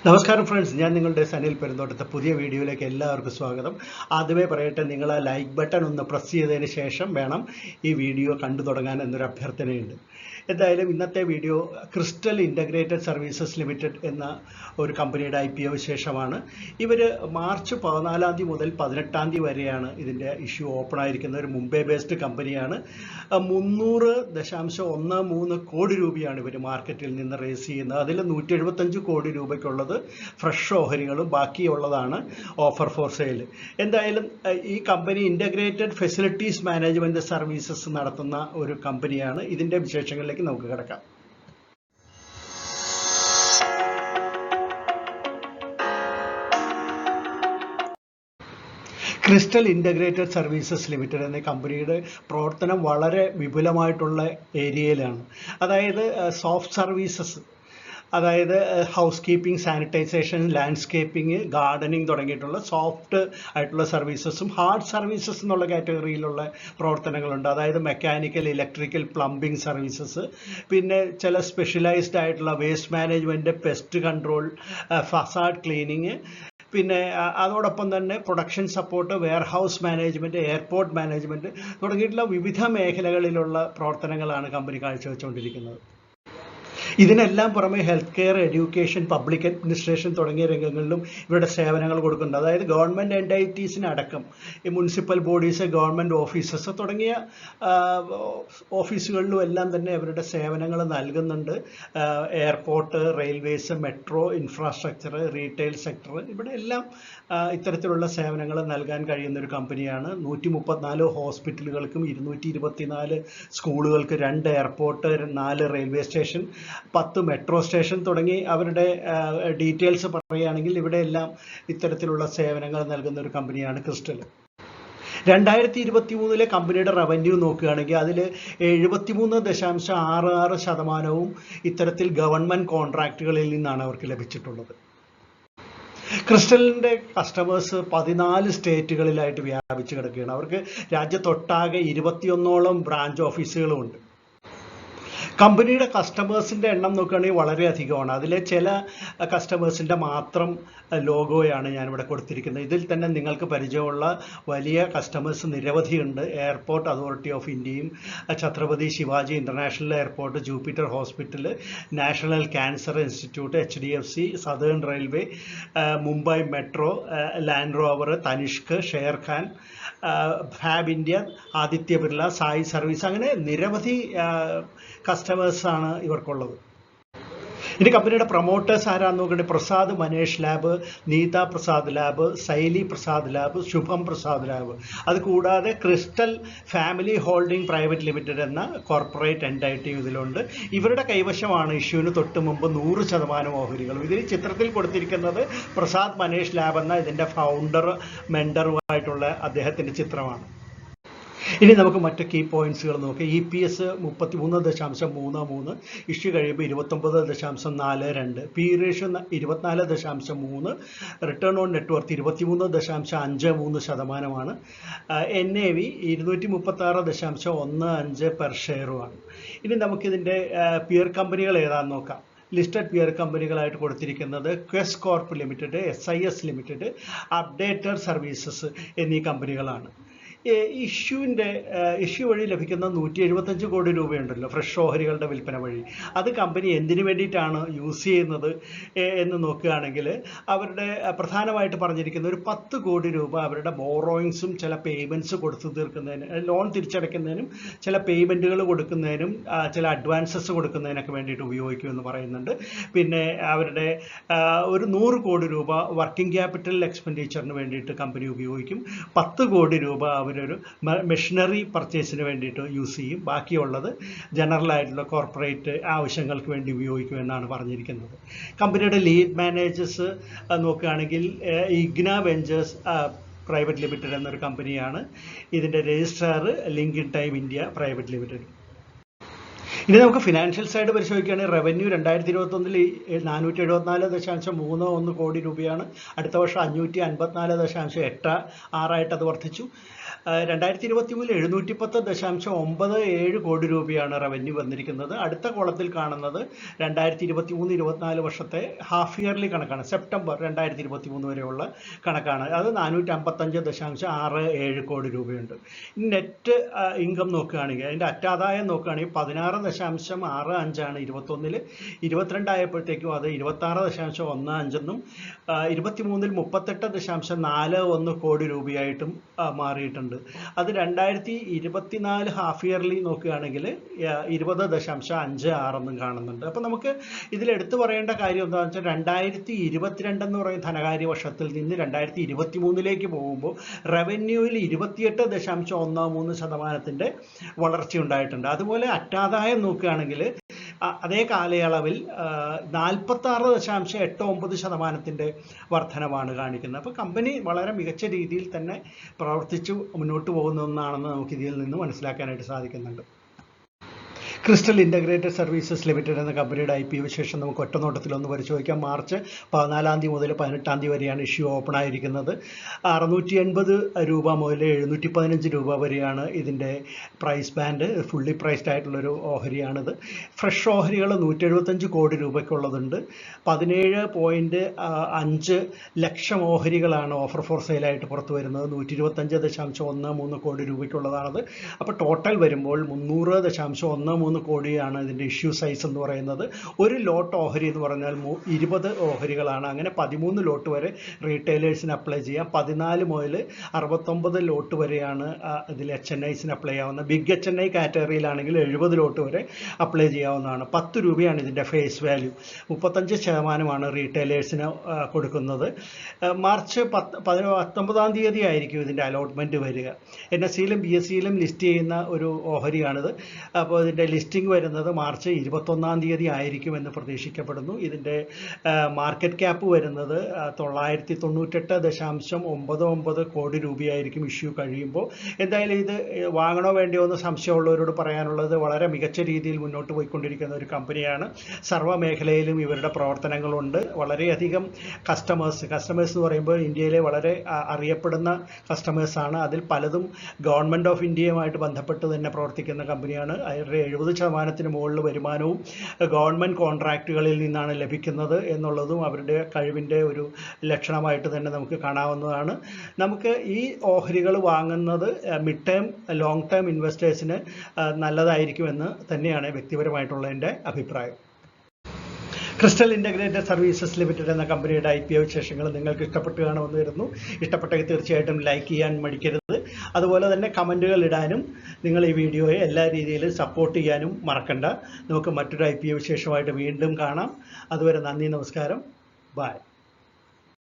നമസ്കാരം ഫ്രണ്ട്സ്, ഞാൻ നിങ്ങളുടെ സനിൽ പെരുന്തോട്ടത്തെ പുതിയ വീഡിയോയിലേക്ക് എല്ലാവർക്കും സ്വാഗതം. ആദ്യമേ പറയട്ടെ, നിങ്ങൾ ആ ലൈക്ക് ബട്ടൺ ഒന്ന് പ്രസ് ചെയ്തതിന് ശേഷം വേണം ഈ വീഡിയോ കണ്ടു തുടങ്ങാൻ എന്നൊരു അഭ്യർത്ഥനയുണ്ട്. എന്തായാലും ഇന്നത്തെ video crystal integrated services limited എന്ന ഒരു കമ്പനിയുടെ IPO വിശേഷമാണ്. ഇവർ മാർച്ച് 14 മുതൽ 18 വരെയാണ് ഇതിൻ്റെ ഇഷ്യൂ ഓപ്പൺ ആയിരിക്കുന്നത്. ഒരു മുംബൈ ബേസ്ഡ് കമ്പനിയാണ്. 300.13 കോടി രൂപയാണ് ഇവർ മാർക്കറ്റിൽ നിന്ന് റേസ് ചെയ്യുന്നത്. അതിൽ 175 കോടി രൂപയ്ക്കുള്ളത് ഫ്രഷ് ഓഹരികളും ബാക്കിയുള്ളതാണ് ഓഫർ ഫോർ സെയിൽ. എന്തായാലും ഈ company integrated facilities management services നടത്തുന്ന ഒരു കമ്പനിയാണ്. ഇതിൻ്റെ വിശേഷങ്ങളിലേക്ക് നമുക്ക് കിടക്കാം. ക്രിസ്റ്റൽ ഇൻ്റഗ്രേറ്റഡ് സർവീസസ് ലിമിറ്റഡ് എന്ന കമ്പനിയുടെ പ്രവർത്തനം വളരെ വിപുലമായിട്ടുള്ള ഏരിയയിലാണ്. അതായത് സോഫ്റ്റ് സർവീസസ്, അതായത് house keeping, sanitisation, landscaping, gardening തുടങ്ങിയിട്ടുള്ള സോഫ്റ്റ് ആയിട്ടുള്ള സർവീസസും ഹാർഡ് സർവീസസ് എന്നുള്ള കാറ്റഗറിയിലുള്ള പ്രവർത്തനങ്ങളുണ്ട്. അതായത് മെക്കാനിക്കൽ, ഇലക്ട്രിക്കൽ, പ്ലംബിംഗ് സർവീസസ്, പിന്നെ ചില സ്പെഷ്യലൈസ്ഡ് ആയിട്ടുള്ള waste management, pest control, facade cleaning, പിന്നെ അതോടൊപ്പം തന്നെ production support, warehouse management, airport management തുടങ്ങിയിട്ടുള്ള വിവിധ മേഖലകളിലുള്ള പ്രവർത്തനങ്ങളാണ് കമ്പനി കാഴ്ചവെച്ചുകൊണ്ടിരിക്കുന്നത്. ഇതിനെല്ലാം പുറമെ health care, education, public administration തുടങ്ങിയ രംഗങ്ങളിലും ഇവരുടെ സേവനങ്ങൾ കൊടുക്കുന്നുണ്ട്. അതായത് ഗവൺമെൻറ് എൻറ്റൈറ്റീസിനടക്കം ഈ മുനിസിപ്പൽ ബോഡീസ്, ഗവൺമെൻറ് ഓഫീസസ് തുടങ്ങിയ ഓഫീസുകളിലും എല്ലാം തന്നെ അവരുടെ സേവനങ്ങൾ നൽകുന്നുണ്ട്. Airport, railways, metro, infrastructure, retail sector, ഇവിടെ എല്ലാം ഇത്തരത്തിലുള്ള സേവനങ്ങൾ നൽകാൻ കഴിയുന്ന ഒരു കമ്പനിയാണ്. 134 ഹോസ്പിറ്റലുകൾക്കും 224 സ്കൂളുകൾക്ക്, 2 airport, 4 railway station, 10 metro station തുടങ്ങി അവരുടെ ഡീറ്റെയിൽസ് പറയുകയാണെങ്കിൽ ഇവിടെയെല്ലാം ഇത്തരത്തിലുള്ള സേവനങ്ങൾ നൽകുന്ന ഒരു കമ്പനിയാണ് ക്രിസ്റ്റൽ. 2023 കമ്പനിയുടെ റവന്യൂ നോക്കുകയാണെങ്കിൽ അതിൽ 73.66% ഇത്തരത്തിൽ ഗവൺമെൻറ് കോൺട്രാക്റ്റുകളിൽ നിന്നാണ് അവർക്ക് ലഭിച്ചിട്ടുള്ളത്. ക്രിസ്റ്റലിൻ്റെ കസ്റ്റമേഴ്സ് 14 സ്റ്റേറ്റുകളിലായിട്ട് വ്യാപിച്ച് കിടക്കുകയാണ്. അവർക്ക് രാജ്യത്തൊട്ടാകെ 21ഓളം ബ്രാഞ്ച് ഓഫീസുകളുമുണ്ട്. കമ്പനിയുടെ കസ്റ്റമേഴ്സിൻ്റെ എണ്ണം നോക്കുകയാണെങ്കിൽ വളരെ അധികമാണ്. അതിലെ ചില കസ്റ്റമേഴ്സിൻ്റെ മാത്രം ലോഗോയാണ് ഞാനിവിടെ കൊടുത്തിരിക്കുന്നത്. ഇതിൽ തന്നെ നിങ്ങൾക്ക് പരിചയമുള്ള വലിയ കസ്റ്റമേഴ്സ് നിരവധിയുണ്ട്. എയർപോർട്ട് അതോറിറ്റി ഓഫ് ഇന്ത്യയും, Chhatrapati Shivaji international airport, Jupiter hospital, national cancer institute, HDFC, southern railway, Mumbai metro, Land Rover, Tanishq, Sharekhan, Fab India, Aditya Birla, Sai service, അങ്ങനെ നിരവധി കസ്റ്റമേഴ്സാണ് ഇവർക്കുള്ളത്. ഇനി കമ്പനിയുടെ പ്രൊമോട്ടേഴ്സ് ആരാന്ന് നോക്കണമെങ്കിൽ പ്രസാദ് മനേഷ് ലാബ്, നീത പ്രസാദ് ലാബ്, സൈലി പ്രസാദ് ലാബ്, ശുഭം പ്രസാദ് ലാബ്. അതുകൂടാതെ crystal family holding private limited എന്ന കോർപ്പറേറ്റ് എൻറ്റൈറ്റി ഇതിലുണ്ട്. ഇവരുടെ കൈവശമാണ് ഇഷ്യൂവിന് തൊട്ട് മുമ്പ് 100% ഓഹരികളും. ഇതിൽ ചിത്രത്തിൽ കൊടുത്തിരിക്കുന്നത് പ്രസാദ് മനേഷ് ലാബ് എന്ന ഇതിൻ്റെ ഫൗണ്ടർ, മെൻഡറുമായിട്ടുള്ള അദ്ദേഹത്തിൻ്റെ ചിത്രമാണ്. ഇനി നമുക്ക് മറ്റ് കീ പോയിന്റ്സുകൾ നോക്കാം. EPS 33.33, ഇഷ്യൂ കഴിയുമ്പോൾ 29.42, P ratio 24.3, return on net worth 23.53%, NAV 236.15 per ഷെയറുമാണ്. ഇനി നമുക്കിതിൻ്റെ പിയർ കമ്പനികൾ ഏതാണെന്ന് നോക്കാം. ലിസ്റ്റഡ് പിയർ കമ്പനികളായിട്ട് കൊടുത്തിരിക്കുന്നത് Quess Corp Limited, SIS Limited, Updater Services എന്നീ കമ്പനികളാണ്. ഇഷ്യൂ വഴി ലഭിക്കുന്ന 175 കോടി രൂപയുണ്ടല്ലോ ഫ്രഷ് ഓഹരികളുടെ വിൽപ്പന വഴി, അത് കമ്പനി എന്തിനു വേണ്ടിയിട്ടാണ് യൂസ് ചെയ്യുന്നത് എന്ന് നോക്കുകയാണെങ്കിൽ അവരുടെ പ്രധാനമായിട്ട് പറഞ്ഞിരിക്കുന്ന ഒരു 10 കോടി രൂപ അവരുടെ ബോറോയിങ്സും ചില പേയ്മെൻറ്റ്സ് കൊടുത്തു തീർക്കുന്നതിന്, ലോൺ തിരിച്ചടയ്ക്കുന്നതിനും ചില പേയ്മെൻറ്റുകൾ കൊടുക്കുന്നതിനും ചില അഡ്വാൻസസ് കൊടുക്കുന്നതിനൊക്കെ വേണ്ടിയിട്ട് ഉപയോഗിക്കുമെന്ന് പറയുന്നുണ്ട്. പിന്നെ അവരുടെ ഒരു 100 കോടി രൂപ വർക്കിംഗ് ക്യാപിറ്റൽ എക്സ്പെൻഡിച്ചറിന് വേണ്ടിയിട്ട് കമ്പനി ഉപയോഗിക്കും. 10 കോടി രൂപ അവരൊരു മെഷീനറി പർച്ചേസിന് വേണ്ടിയിട്ട് യൂസ് ചെയ്യും. ബാക്കിയുള്ളത് ജനറൽ ആയിട്ടുള്ള കോർപ്പറേറ്റ് ആവശ്യങ്ങൾക്ക് വേണ്ടി ഉപയോഗിക്കുമെന്നാണ് പറഞ്ഞിരിക്കുന്നത്. കമ്പനിയുടെ ലീഡ് മാനേജേഴ്സ് നോക്കുകയാണെങ്കിൽ ഇഗ്ന വെഞ്ചേഴ്സ് പ്രൈവറ്റ് ലിമിറ്റഡ് എന്നൊരു കമ്പനിയാണ്. ഇതിൻ്റെ registrar linked time India private limited. ഇനി നമുക്ക് ഫിനാൻഷ്യൽ സൈഡ് പരിശോധിക്കുകയാണെങ്കിൽ റവന്യൂ 2021 474.31 കോടി രൂപയാണ്. അടുത്ത വർഷം 554.86 അത് വർദ്ധിച്ചു. 2023 710.97 കോടി രൂപയാണ് റവന്യൂ വന്നിരിക്കുന്നത്. അടുത്ത കോളത്തിൽ കാണുന്നത് 2023-24 വർഷത്തെ ഹാഫ് ഇയർലി കണക്കാണ്. സെപ്റ്റംബർ 2023 വരെയുള്ള കണക്കാണ്. അത് 455.67 കോടി രൂപയുണ്ട്. നെറ്റ് ഇൻകം നോക്കുകയാണെങ്കിൽ അതിൻ്റെ അറ്റാദായം നോക്കുകയാണെങ്കിൽ 16.65 21 22 ആയപ്പോഴത്തേക്കും അത് 26.15 23 38.41 കോടി രൂപയായിട്ടും മാറിയിട്ടുണ്ട്. അത് 2024 ഹാഫ് ഇയർലി നോക്കുകയാണെങ്കിൽ 20.56 കാണുന്നുണ്ട്. അപ്പം നമുക്ക് ഇതിൽ എടുത്തു പറയേണ്ട കാര്യം എന്താണെന്ന് വെച്ചാൽ 2022 എന്ന് പറയുന്ന ധനകാര്യ വർഷത്തിൽ നിന്ന് 2023 പോകുമ്പോൾ റവന്യൂവിൽ 28.13% വളർച്ച ഉണ്ടായിട്ടുണ്ട്. അതുപോലെ അറ്റാദായം നോക്കുകയാണെങ്കിൽ അതേ കാലയളവിൽ 46.89% വർധനവാണ് കാണിക്കുന്നത്. അപ്പോൾ കമ്പനി വളരെ മികച്ച രീതിയിൽ തന്നെ പ്രവർത്തിച്ചു മുന്നോട്ട് പോകുന്ന ഒന്നാണെന്ന് നമുക്ക് ഇതിൽ നിന്ന് മനസ്സിലാക്കാനായിട്ട് സാധിക്കുന്നുണ്ട്. ക്രിസ്റ്റൽ ഇൻ്റഗ്രേറ്റഡ് സർവീസസ് ലിമിറ്റഡ് എന്ന കമ്പനിയുടെ IPO ശേഷം നമുക്ക് ഒറ്റനോട്ടത്തിലൊന്ന് പരിശോധിക്കാം. മാർച്ച് 14 മുതൽ 18 വരെയാണ് ഇഷ്യൂ ഓപ്പൺ ആയിരിക്കുന്നത്. 680 രൂപ മുതൽ 715 രൂപ വരെയാണ് ഇതിൻ്റെ പ്രൈസ് ബാൻഡ്. ഫുള്ളി പ്രൈസ്ഡ് ആയിട്ടുള്ളൊരു ഓഹരിയാണിത്. ഫ്രഷ് ഓഹരികൾ 175 കോടി രൂപയ്ക്കുള്ളതുണ്ട്. 17.5 ലക്ഷം ഓഹരികളാണ് ഓഫർ ഫോർ സെയിലായിട്ട് പുറത്തു വരുന്നത്. 125.13 കോടി രൂപയ്ക്കുള്ളതാണത്. അപ്പോൾ ടോട്ടൽ വരുമ്പോൾ 300.13 കോടിയാണ് ഇതിൻ്റെ ഇഷ്യൂ സൈസ് എന്ന് പറയുന്നത്. ഒരു ലോട്ട് ഓഹരി എന്ന് പറഞ്ഞാൽ 20 ഓഹരികളാണ്. അങ്ങനെ 13 ലോട്ട് വരെ റീറ്റെയിലേഴ്സിന് അപ്ലൈ ചെയ്യാം. 14 മുതൽ 69 ലോട്ട് വരെയാണ് ഇതിൽ HNIസിന് അപ്ലൈ ചെയ്യാവുന്ന. ബിഗ് HNI കാറ്റഗറിയിലാണെങ്കിൽ 70 ലോട്ട് വരെ അപ്ലൈ ചെയ്യാവുന്നതാണ്. 10 രൂപയാണ് ഇതിൻ്റെ ഫേസ് വാല്യൂ. 35% റീറ്റെയിലേഴ്സിന് കൊടുക്കുന്നത്. മാർച്ച് 19 ആയിരിക്കും ഇതിൻ്റെ അലോട്ട്മെൻറ്റ് വരിക. NSEയിലും BSEയിലും ലിസ്റ്റ് ചെയ്യുന്ന ഒരു ഓഹരിയാണിത്. അപ്പോൾ ഇതിൻ്റെ ലിസ്റ്റിംഗ് വരുന്നത് മാർച്ച് 21 ആയിരിക്കുമെന്ന് പ്രതീക്ഷിക്കപ്പെടുന്നു. ഇതിൻ്റെ മാർക്കറ്റ് ക്യാപ്പ് വരുന്നത് 998.99 കോടി രൂപയായിരിക്കും ഇഷ്യൂ കഴിയുമ്പോൾ. എന്തായാലും ഇത് വാങ്ങണോ വേണ്ടിയോ എന്ന് സംശയമുള്ളവരോട് പറയാനുള്ളത് വളരെ മികച്ച രീതിയിൽ മുന്നോട്ട് പോയിക്കൊണ്ടിരിക്കുന്ന ഒരു കമ്പനിയാണ്. സർവ്വ മേഖലയിലും ഇവരുടെ പ്രവർത്തനങ്ങളുണ്ട്. വളരെയധികം കസ്റ്റമേഴ്സ് എന്ന് പറയുമ്പോൾ ഇന്ത്യയിലെ വളരെ അറിയപ്പെടുന്ന കസ്റ്റമേഴ്സാണ്. അതിൽ പലതും ഗവൺമെൻറ് ഓഫ് ഇന്ത്യയുമായിട്ട് ബന്ധപ്പെട്ട് തന്നെ പ്രവർത്തിക്കുന്ന കമ്പനിയാണ്. അവരുടെ 70% മുകളിൽ വരുമാനവും ഗവൺമെൻറ് കോൺട്രാക്റ്റുകളിൽ നിന്നാണ് ലഭിക്കുന്നത് എന്നുള്ളതും അവരുടെ കഴിവിൻ്റെ ഒരു ലക്ഷണമായിട്ട് തന്നെ നമുക്ക് കാണാവുന്നതാണ്. നമുക്ക് ഈ ഓഹരികൾ വാങ്ങുന്നത് മിഡ് ടേം ലോങ് ടേം ഇൻവെസ്റ്റേഴ്സിന് നല്ലതായിരിക്കുമെന്ന് തന്നെയാണ് വ്യക്തിപരമായിട്ടുള്ള എൻ്റെ അഭിപ്രായം. ക്രിസ്റ്റൽ ഇൻ്റഗ്രേറ്റഡ് സർവീസസ് ലിമിറ്റഡ് എന്ന കമ്പനിയുടെ IPO വിശേഷങ്ങൾ നിങ്ങൾക്ക് ഇഷ്ടപ്പെട്ടു കാണുമെന്ന് വരുന്നു. ഇഷ്ടപ്പെട്ടെങ്കിൽ തീർച്ചയായിട്ടും ലൈക്ക് ചെയ്യാൻ മടിക്കരുത്. അതുപോലെ തന്നെ കമൻറ്റുകൾ ഇടാനും നിങ്ങൾ ഈ വീഡിയോയെ എല്ലാ രീതിയിലും സപ്പോർട്ട് ചെയ്യാനും മറക്കണ്ട. നമുക്ക് മറ്റൊരു IPO വിശേഷമായിട്ട് വീണ്ടും കാണാം. അതുവരെ നന്ദി, നമസ്കാരം, ബൈ.